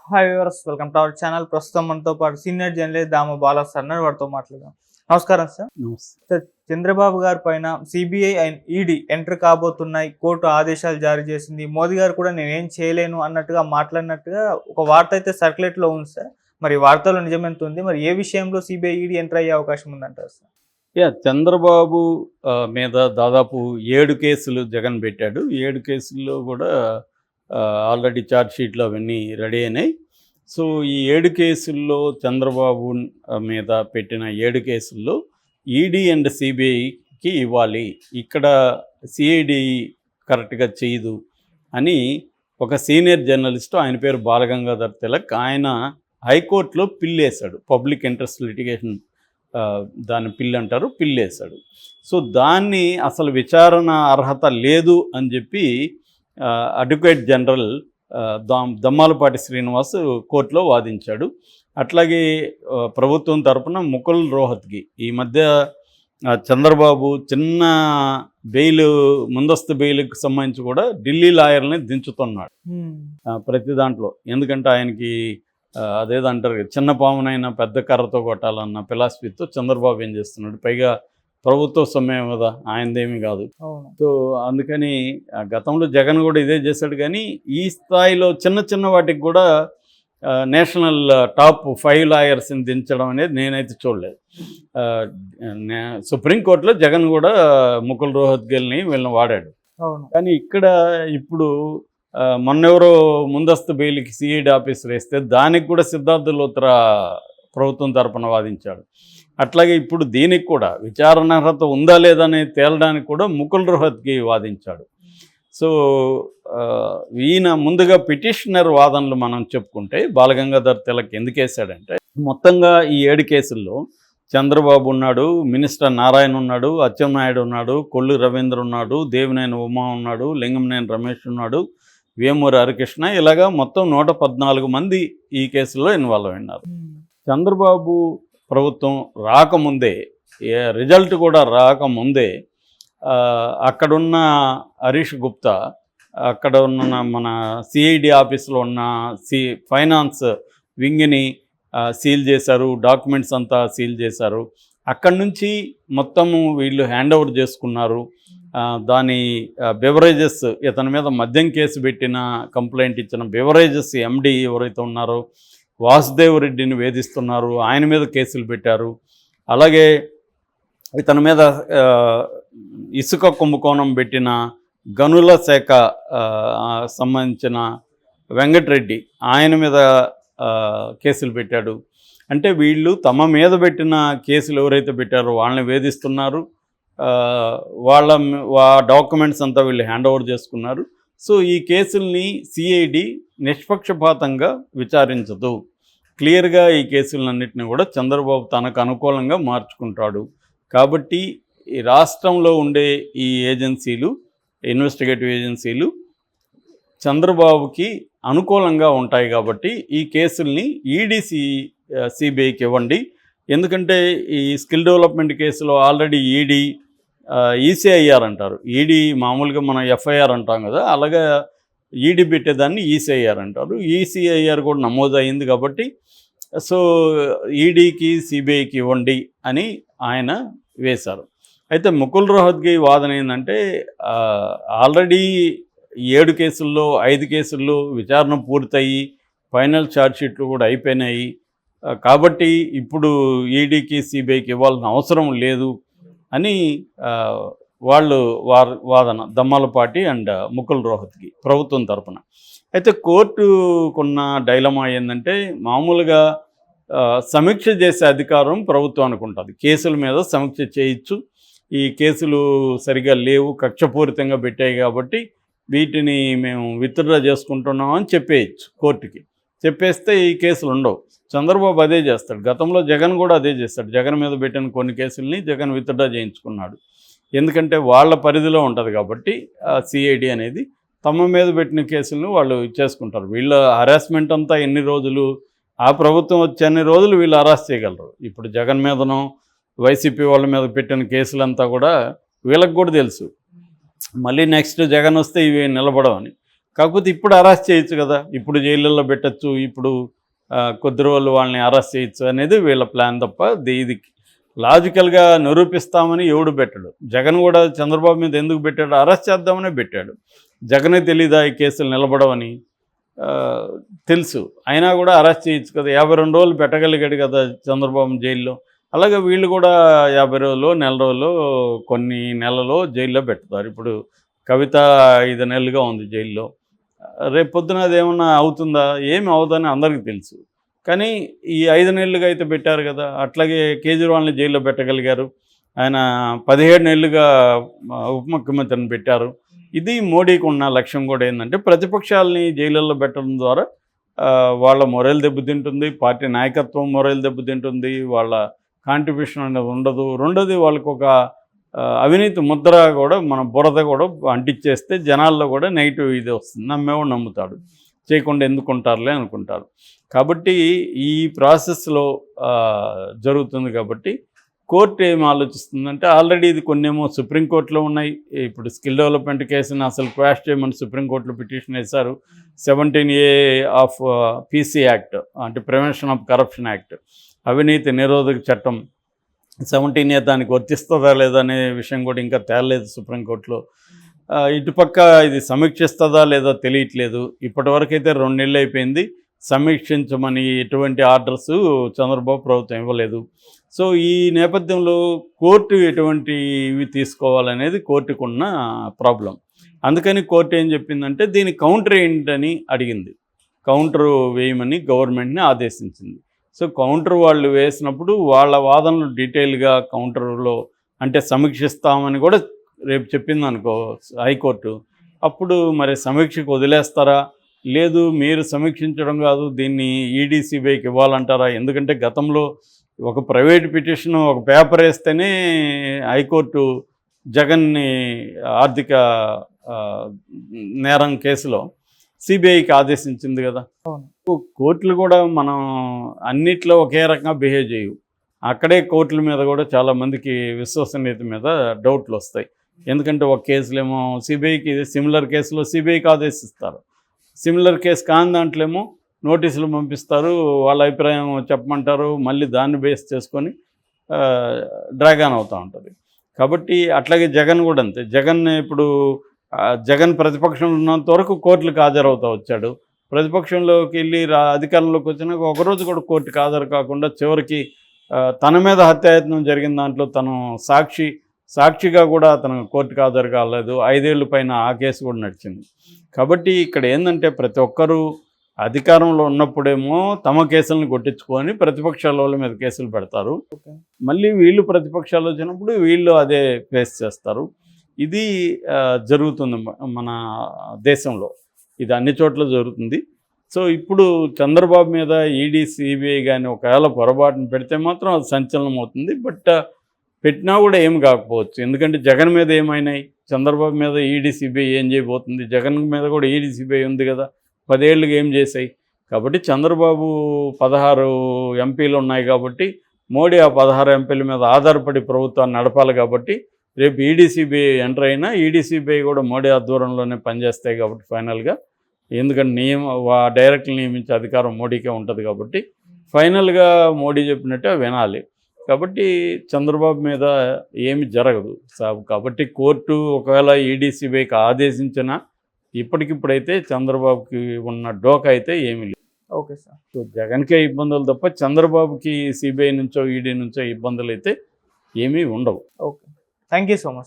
Hi viewers, welcome to our channel. ప్రస్తుతం మనతో పాటు సీనియర్ జర్నలిస్ట్ దామ బాలా సార్ ఉన్నారు. వారితో మాట్లాడదాం. నమస్కారం సార్. నమస్తే. సార్, చంద్రబాబు గారి పైన సిబిఐ అండ్ ఈడీ ఎంటర్ కాబోతున్నాయి, కోర్టు ఆదేశాలు జారీ చేసింది. మోదీ గారు కూడా నేనేం చేయలేను అన్నట్టుగా మాట్లాడినట్టుగా ఒక వార్త అయితే సర్క్యులేట్లో ఉంది సార్. మరి వార్తలో నిజమెంత ఉంది? మరి ఏ విషయంలో సిబిఐ ఈడీ ఎంటర్ అయ్యే అవకాశం ఉందంటారు సార్? చంద్రబాబు మీద దాదాపు 7 కేసులు జగన్ పెట్టాడు. 7 కేసుల్లో కూడా ఆల్రెడీ ఛార్జ్ షీట్లు అవన్నీ రెడీ అయినాయి. సో ఈ 7 కేసుల్లో చంద్రబాబు మీద పెట్టిన 7 కేసుల్లో ఈడీ అండ్ సిబిఐకి ఇవ్వాలి, ఇక్కడ సిఐడి కరెక్ట్గా చేయదు అని ఒక సీనియర్ జర్నలిస్టు, ఆయన పేరు బాలగంగాధర్ తిలక్, ఆయన హైకోర్టులో పిల్లేశాడు. పబ్లిక్ ఇంట్రెస్ట్ లిటిగేషన్ దాని పిల్ అంటారు, పిల్లేశాడు. సో దాన్ని అసలు విచారణ అర్హత లేదు అని చెప్పి అడ్వకేట్ జనరల్ దమ్మాలపాటి శ్రీనివాస్ కోర్టులో వాదించాడు. అట్లాగే ప్రభుత్వం తరపున ముకుల్ రోహత్గి ఈ మధ్య చంద్రబాబు చిన్న బెయిల్, ముందస్తు బెయిల్కి సంబంధించి కూడా ఢిల్లీ లాయర్ని దించుతున్నాడు ప్రతి దాంట్లో. ఎందుకంటే ఆయనకి అదేదంటారు, చిన్న పామునైనా పెద్ద కర్రతో కొట్టాలన్న ఫిలాసఫీతో చంద్రబాబు ఏం చేస్తున్నాడు. పైగా ప్రభుత్వ సొమ్మేం కదా, ఆయనదేమీ కాదు. సో అందుకని గతంలో జగన్ కూడా ఇదే చేశాడు. కానీ ఈ స్థాయిలో చిన్న చిన్న వాటికి కూడా నేషనల్ టాప్ 5 లాయర్స్ని దించడం అనేది నేనైతే చూడలేదు. సుప్రీంకోర్టులో జగన్ కూడా ముకుల్ రోహత్గిని వీళ్ళని వాడాడు. కానీ ఇక్కడ ఇప్పుడు మొన్నెవరో ముందస్తు బెయిల్కి సిఐడి ఆఫీసర్ వేస్తే దానికి కూడా సిద్ధార్థ లూత్రా ప్రభుత్వం తరపున వాదించాడు. అట్లాగే ఇప్పుడు దీనికి కూడా విచారణార్హత ఉందా లేదని తేలడానికి కూడా ముకుల్ రోహత్గి వాదించాడు. సో ఈయన ముందుగా పిటిషనర్ వాదనలు మనం చెప్పుకుంటే బాలగంగాధర్ తిలక్ ఎందుకు వేశాడంటే, మొత్తంగా ఈ 7 కేసుల్లో చంద్రబాబు ఉన్నాడు, మినిస్టర్ నారాయణ ఉన్నాడు, అచ్చెన్నాయుడు ఉన్నాడు, కొల్లు రవీంద్ర ఉన్నాడు, దేవినేని ఉమా ఉన్నాడు, లింగంనేని రమేష్ ఉన్నాడు, వేమూరి హరికృష్ణ, ఇలాగా మొత్తం 114 మంది ఈ కేసులో ఇన్వాల్వ్ అయినారు. చంద్రబాబు ప్రభుత్వం రాకముందే, రిజల్ట్ కూడా రాకముందే అక్కడున్న హరీష్ గుప్తా, అక్కడ ఉన్న మన సిఐడి ఆఫీస్లో ఉన్న ఫైనాన్స్ వింగ్ని సీల్ చేశారు, డాక్యుమెంట్స్ అంతా సీల్ చేశారు. అక్కడి నుంచి మొత్తము వీళ్ళు హ్యాండ్ ఓవర్ చేసుకున్నారు. దాని బెవరేజెస్, ఇతని మీద మద్యం కేసు పెట్టిన కంప్లైంట్ ఇచ్చిన బెవరేజెస్ ఎండి ఎవరైతే ఉన్నారో వాసుదేవ్ రెడ్డిని వేధిస్తున్నారు, ఆయన మీద కేసులు పెట్టారు. అలాగే ఇతని మీద ఇసుక కుంభకోణం పెట్టిన గనుల శాఖ సంబంధించిన వెంకటరెడ్డి, ఆయన మీద కేసులు పెట్టాడు. అంటే వీళ్ళు తమ మీద పెట్టిన కేసులు ఎవరైతే పెట్టారో వాళ్ళని వేధిస్తున్నారు. వాళ్ళ డాక్యుమెంట్స్ అంతా వీళ్ళు హ్యాండ్ ఓవర్ చేసుకున్నారు. సో ఈ కేసుల్ని సిఐడి నిష్పక్షపాతంగా విచారించదు. క్లియర్గా ఈ కేసులన్నింటినీ కూడా చంద్రబాబు తనకు అనుకూలంగా మార్చుకుంటాడు. కాబట్టి ఈ రాష్ట్రంలో ఉండే ఈ ఏజెన్సీలు, ఇన్వెస్టిగేటివ్ ఏజెన్సీలు చంద్రబాబుకి అనుకూలంగా ఉంటాయి. కాబట్టి ఈ కేసుల్ని ఈడీసీ సిబిఐకి ఇవ్వండి. ఎందుకంటే ఈ స్కిల్ డెవలప్మెంట్ కేసులో ఆల్రెడీ ఈడీ ఈసీఐఆర్ అంటారు. ఈడీ మామూలుగా మనం ఎఫ్ఐఆర్ అంటాం కదా, అలాగా ఈడీ పెట్టేదాన్ని ఈసీఐఆర్ అంటారు. ఈసీఐఆర్ కూడా నమోదు అయింది. కాబట్టి సో ఈడీకి సిబిఐకి ఇవ్వండి అని ఆయన వేశారు. అయితే ముకుల్ రోహత్గి వాదన ఏంటంటే, ఆల్రెడీ 7 కేసుల్లో 5 కేసుల్లో విచారణ పూర్తయి ఫైనల్ ఛార్జ్షీట్లు కూడా అయిపోయినాయి. కాబట్టి ఇప్పుడు ఈడీకి సిబిఐకి ఇవ్వాల్సిన అవసరం లేదు అని వాళ్ళు వాదన, దమ్మాలపాటి అండ్ ముకుల్ రోహత్గి ప్రభుత్వం తరపున. అయితే కోర్టుకున్న డైలమా ఏంటంటే, మామూలుగా సమీక్ష చేసే అధికారం ప్రభుత్వానికి ఉంటుంది. కేసుల మీద సమీక్ష చేయొచ్చు. ఈ కేసులు సరిగా లేవు, కక్షపూరితంగా పెట్టాయి, కాబట్టి వీటిని మేము విత్డ్రా చేసుకుంటున్నాం అని చెప్పేయచ్చు కోర్టుకి. చెప్పేస్తే ఈ కేసులు ఉండవు. చంద్రబాబు అదే చేస్తాడు. గతంలో జగన్ కూడా అదే చేస్తాడు. జగన్ మీద పెట్టిన కొన్ని కేసుల్ని జగన్ విత్డ్రా చేయించుకున్నాడు. ఎందుకంటే వాళ్ళ పరిధిలో ఉంటుంది కాబట్టి సిఐడి అనేది తమ మీద పెట్టిన కేసులను వాళ్ళు చేసుకుంటారు. వీళ్ళ హరాస్మెంట్ అంతా ఎన్ని రోజులు, ఆ ప్రభుత్వం వచ్చే అన్ని రోజులు వీళ్ళు అరెస్ట్ చేయగలరు. ఇప్పుడు జగన్ మీదనో వైసీపీ వాళ్ళ మీద పెట్టిన కేసులంతా కూడా వీళ్ళకి కూడా తెలుసు. మళ్ళీ నెక్స్ట్ జగన్ వస్తే ఇవి నిలబడవని. కాకపోతే ఇప్పుడు అరెస్ట్ చేయొచ్చు కదా, ఇప్పుడు జైళ్ళల్లో పెట్టచ్చు, ఇప్పుడు కొద్ది రోజులు వాళ్ళని అరెస్ట్ చేయొచ్చు అనేది వీళ్ళ ప్లాన్ తప్ప ఇది లాజికల్గా నిరూపిస్తామని ఎవడు పెట్టాడు. జగన్ కూడా చంద్రబాబు మీద ఎందుకు పెట్టాడు, అరెస్ట్ చేద్దామనే పెట్టాడు. జగనే తెలీదా ఈ కేసులు నిలబడవని తెలుసు, అయినా కూడా అరెస్ట్ చేయొచ్చు కదా. 52 రోజులు పెట్టగలిగాడు కదా చంద్రబాబు జైల్లో. అలాగే వీళ్ళు కూడా 50 రోజులు, నెల రోజులు, కొన్ని నెలలో జైల్లో పెడతారు. ఇప్పుడు కవిత 5 నెలలుగా ఉంది జైల్లో. రేపు పొద్దున అదేమన్నా అవుతుందా, ఏమి అవుతుందని అందరికీ తెలుసు. కానీ ఈ 5 నెలలుగా అయితే పెట్టారు కదా. అట్లాగే కేజ్రీవాల్ని జైల్లో పెట్టగలిగారు. ఆయన 17 నెలలుగా ఉప ముఖ్యమంత్రిని పెట్టారు. ఇది మోడీకి ఉన్న లక్ష్యం కూడా ఏంటంటే ప్రతిపక్షాలని జైళ్ళల్లో పెట్టడం ద్వారా వాళ్ళ మొరల్ దెబ్బతింటుంది, పార్టీ నాయకత్వం మొరల్ దెబ్బతింటుంది, వాళ్ళ కాంట్రిబ్యూషన్ అనేది ఉండదు. రెండోది వాళ్ళకు ఒక అవినీతి ముద్ర కూడా, మన బురద కూడా అంటించేస్తే జనాల్లో కూడా నెగిటివ్ ఇది వస్తుంది. నమ్మేవాడు నమ్ముతాడు, చేయకుండా ఎందుకుంటారులే అనుకుంటారు. కాబట్టి ఈ ప్రాసెస్లో జరుగుతుంది. కాబట్టి కోర్టు ఏం ఆలోచిస్తుందంటే, ఆల్రెడీ ఇది కొన్నేమో సుప్రీంకోర్టులో ఉన్నాయి. ఇప్పుడు స్కిల్ డెవలప్మెంట్ కేసుని అసలు క్వాష్ చేయమని సుప్రీంకోర్టులో పిటిషన్ వేశారు. 17A ఆఫ్ PC యాక్ట్, అంటే ప్రివెన్షన్ ఆఫ్ కరప్షన్ యాక్ట్, అవినీతి నిరోధక చట్టం 17A దానికి వర్తిస్తుందా లేదా అనే విషయం కూడా ఇంకా తేలలేదు సుప్రీంకోర్టులో. ఇటుపక్క ఇది సమీక్షిస్తుందా లేదా తెలియట్లేదు. ఇప్పటివరకు అయితే 2 నెలలు అయిపోయింది, సమీక్షించమని ఎటువంటి ఆర్డర్స్ చంద్రబాబు ప్రభుత్వం ఇవ్వలేదు. సో ఈ నేపథ్యంలో కోర్టు ఎటువంటివి తీసుకోవాలనేది కోర్టుకున్న ప్రాబ్లం. అందుకని కోర్టు ఏం చెప్పిందంటే దీని కౌంటర్ ఏంటని అడిగింది. కౌంటర్ వేయమని గవర్నమెంట్ని ఆదేశించింది. సో కౌంటర్ వాళ్ళు వేసినప్పుడు వాళ్ళ వాదనలు డీటెయిల్గా కౌంటర్లో అంటే సమీక్షిస్తామని కూడా రేపు చెప్పింది అనుకో హైకోర్టు, అప్పుడు మరి సమీక్షకు వదిలేస్తారా, లేదు మీరు సమీక్షించడం కాదు దీన్ని ఈడీ సిబిఐకి ఇవ్వాలంటారా? ఎందుకంటే గతంలో ఒక ప్రైవేట్ పిటిషన్ ఒక పేపర్ వేస్తేనే హైకోర్టు జగన్ని ఆర్థిక నేరం కేసులో సిబిఐకి ఆదేశించింది కదా. కోర్టులు కూడా మనం అన్నిట్లో ఒకే రకంగా బిహేవ్ చేయవు. అక్కడే కోర్టుల మీద కూడా చాలామందికి విశ్వసనీయత మీద డౌట్లు వస్తాయి. ఎందుకంటే ఒక కేసులేమో సిబిఐకి, సిమిలర్ కేసులో సిబిఐకి ఆదేశిస్తారు, సిమిలర్ కేసు కాని దాంట్లేమో నోటీసులు పంపిస్తారు, వాళ్ళ అభిప్రాయం చెప్పమంటారు, మళ్ళీ దాన్ని బేస్ చేసుకొని డ్రాగాన్ అవుతూ ఉంటుంది. కాబట్టి అట్లాగే జగన్ కూడా అంతే. జగన్ ప్రతిపక్షంలో ఉన్నంత వరకు కోర్టులకు హాజరవుతూ వచ్చాడు. ప్రతిపక్షంలోకి వెళ్ళి అధికారంలోకి వచ్చినాక ఒకరోజు కూడా కోర్టుకు హాజరు కాకుండా చివరికి తన మీద హత్యాయత్నం జరిగిన దాంట్లో తను సాక్షిగా కూడా అతను కోర్టుకు హాజరు కాలేదు. 5 ఏళ్ళ పైన ఆ కేసు కూడా నడిచింది. కాబట్టి ఇక్కడ ఏంటంటే ప్రతి ఒక్కరూ అధికారంలో ఉన్నప్పుడేమో తమ కేసులను కొట్టించుకొని ప్రతిపక్షాల వాళ్ళ మీద కేసులు పెడతారు, మళ్ళీ వీళ్ళు ప్రతిపక్షాలు వచ్చినప్పుడు వీళ్ళు అదే ఫేస్ చేస్తారు. ఇది జరుగుతుంది మన దేశంలో, ఇది అన్ని చోట్ల జరుగుతుంది. సో ఇప్పుడు చంద్రబాబు మీద ఈడీ సిబిఐ కానీ ఒకవేళ పొరపాటును పెడితే మాత్రం అది సంచలనం అవుతుంది. బట్ పెట్టినా కూడా ఏం కాకపోవచ్చు, ఎందుకంటే జగన్ మీద ఏమైనాయి, చంద్రబాబు మీద ఈడీ సిబిఐ ఏం చేయబోతుంది? జగన్ మీద కూడా ఈడీ సిబిఐ ఉంది కదా, 10 ఏళ్ళుగా ఏం చేశాయి? కాబట్టి చంద్రబాబు 16 ఎంపీలు ఉన్నాయి కాబట్టి మోడీ ఆ 16 ఎంపీల మీద ఆధారపడి ప్రభుత్వాన్ని నడపాలి. కాబట్టి రేపు ఈడీ సిబిఐ ఎంటర్ అయినా ఈడీ సిబిఐ కూడా మోడీ ఆధ్వర్యంలోనే పనిచేస్తాయి కాబట్టి ఫైనల్గా, ఎందుకంటే డైరెక్ట్లు నియమించే అధికారం మోడీకే ఉంటుంది కాబట్టి ఫైనల్గా మోడీ చెప్పినట్టే వినాలి. కాబట్టి చంద్రబాబు మీద ఏమి జరగదు. కాబట్టి కోర్టు ఒకవేళ ఈడీ సిబిఐకి ఆదేశించినా ఇప్పటికిప్పుడైతే చంద్రబాబుకి ఉన్న డోకా అయితే ఏమీ లేదు. Okay sir. సో జగన్కే ఇబ్బందులు తప్ప చంద్రబాబుకి సిబిఐ నుంచో ఈడీ నుంచో ఇబ్బందులు అయితే ఏమీ ఉండవు. Okay, thank you so much.